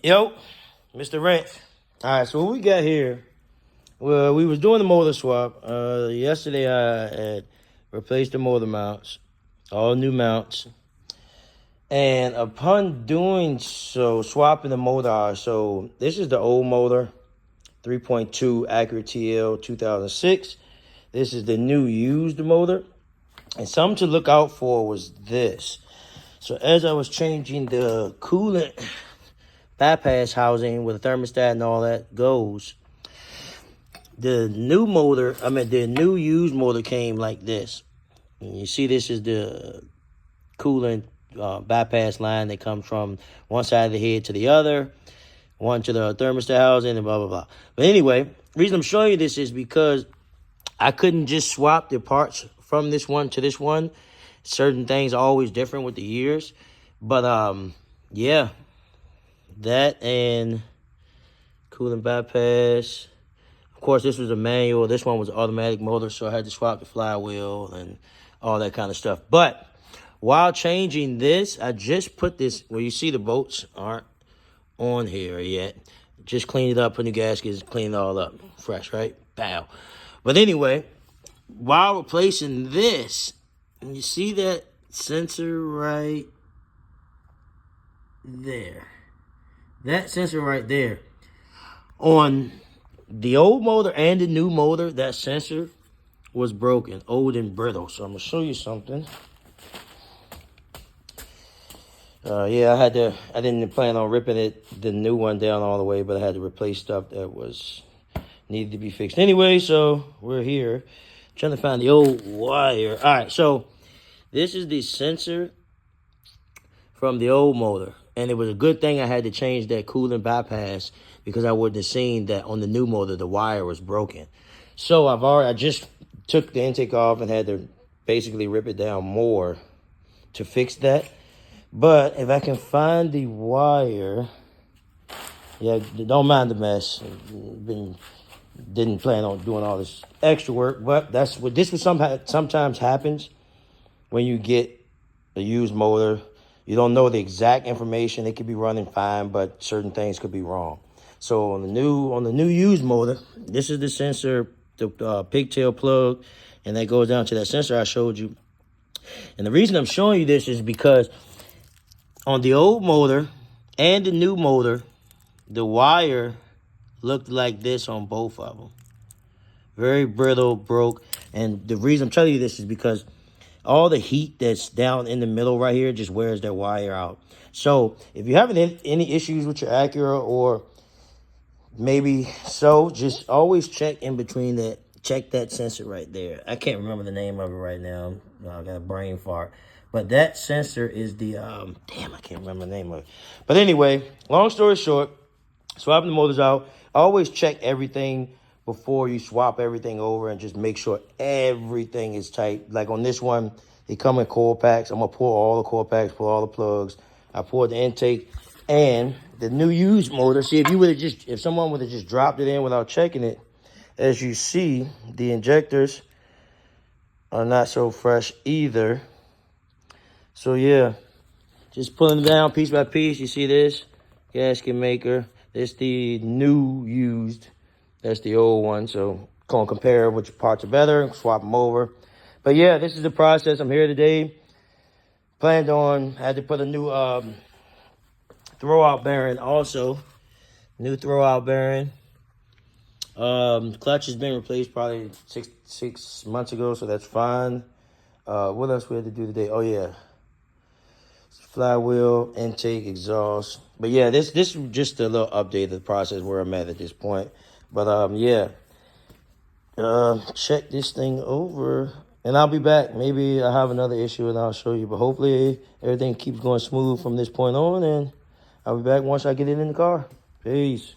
Yo, Mr. Wrench. All right, so what we got here, well, we was doing the motor swap. Yesterday I had replaced the motor mounts, all new mounts. And upon doing so, swapping the motor, so this is the old motor, 3.2 Acura TL 2006. This is the new used motor. And something to look out for was this. So as I was changing the coolant bypass housing with a thermostat and all that goes, the new used motor came like this. And you see, this is the coolant bypass line that comes from one side of the head to the other, one to the thermostat housing, and blah, blah, blah. But anyway, the reason I'm showing you this is because I couldn't just swap the parts from this one to this one. Certain things are always different with the years. But, yeah, that and coolant bypass. Of course, this was a manual. This one was an automatic motor, so I had to swap the flywheel and all that kind of stuff. But while changing this, I just put this, well, you see the bolts aren't on here yet. Just cleaned it up, put new gaskets, cleaned it all up. Fresh, right? Bow. But anyway, while replacing this, and you see that sensor right there. That sensor right there. On the old motor and the new motor, that sensor was broken, old and brittle. So I'm going to show you something. Yeah, I didn't plan on ripping the new one down all the way, but I had to replace stuff that needed to be fixed anyway. So we're here trying to find the old wire. All right, so this is the sensor from the old motor. And it was a good thing I had to change that coolant bypass because I wouldn't have seen that on the new motor, the wire was broken. So I just took the intake off and had to basically rip it down more to fix that. But if I can find the wire, yeah, don't mind the mess. Didn't plan on doing all this extra work, but that's what sometimes happens when you get a used motor. You don't know the exact information. It could be running fine, but certain things could be wrong. So on the new used motor, this is the sensor, the pigtail plug, and that goes down to that sensor I showed you. And the reason I'm showing you this is because on the old motor and the new motor, the wire looked like this on both of them. Very brittle, broke. And the reason I'm telling you this is because all the heat that's down in the middle right here just wears that wire out. So if you're having any issues with your Acura, or maybe so, just always check in between that. Check that sensor right there. I can't remember the name of it right now. I got a brain fart. But that sensor is the, damn, I can't remember the name of it. But anyway, long story short, swapping the motors out. Always check everything before you swap everything over and just make sure everything is tight. Like on this one, they come in coil packs. I'm going to pull all the coil packs, pull all the plugs. I poured the intake and the new used motor. See, if someone would have just dropped it in without checking it, as you see, the injectors are not so fresh either. So yeah, just pulling them down piece by piece. You see this gasket maker. This the new used. That's the old one. So go and compare which parts are better, swap them over. But yeah, this is the process. I'm here today. I had to put a new throwout bearing also. New throwout bearing. Clutch has been replaced probably six months ago, so that's fine. What else we had to do today? Oh yeah. Flywheel, intake, exhaust. But yeah, this is just a little update of the process where I'm at this point. But yeah, check this thing over, and I'll be back. Maybe I have another issue and I'll show you. But hopefully everything keeps going smooth from this point on, and I'll be back once I get it in the car. Peace.